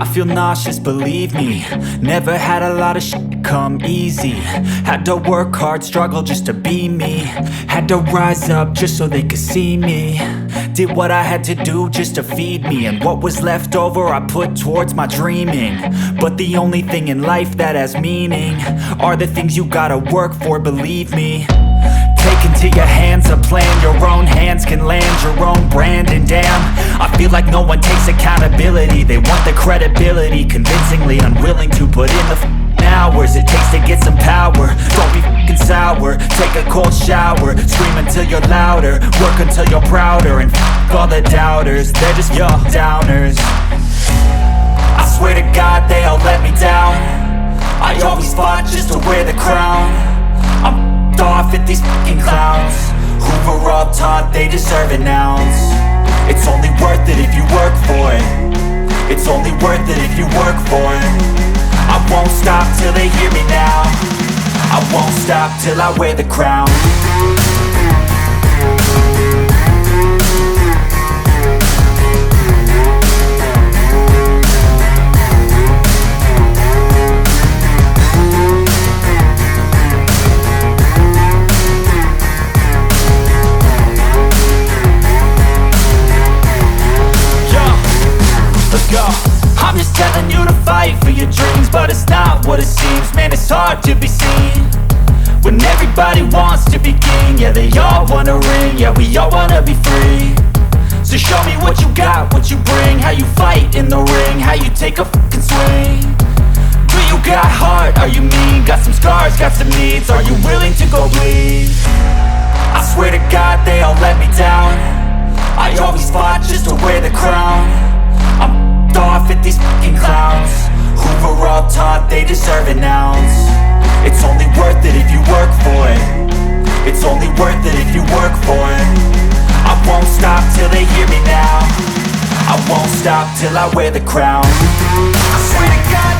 I feel nauseous, believe me. Never had a lot of shit come easy. Had to work hard, struggle just to be me. Had to rise up just so they could see me. Did what I had to do just to feed me, and what was left over I put towards my dreaming. But the only thing in life that has meaning are the things you gotta work for, believe me. Take into your hands a plan, your own hands can land your own brand. And damn, I feel like no one takes accountability. They want the credibility, convincingly unwilling to put in the hours it takes to get some power. Don't be f***ing sour, take a cold shower. Scream until you're louder, work until you're prouder. And f*** all the doubters, they're just your downers. I swear to God they all let me down. I always fought just to wear the crown. I'm off at these fucking clowns who were all taught they deserve an ounce. It's only worth it if you work for it. It's only worth it if you work for it. I won't stop till they hear me now. I won't stop till I wear the crown. I'm just telling you to fight for your dreams, but it's not what it seems. Man, it's hard to be seen when everybody wants to be king. Yeah, they all wanna ring, yeah, we all wanna be free. So show me what you got, what you bring, how you fight in the ring, how you take a fucking swing. Do you got heart, are you mean? Got some scars, got some needs, are you willing to go bleed? I swear to God they all let me down. I always fought just to wear the crown. I'm off at these fucking clowns who were all taught they deserve an ounce. It's only worth it if you work for it. It's only worth it if you work for it. I won't stop till they hear me now. I won't stop till I wear the crown. I swear to God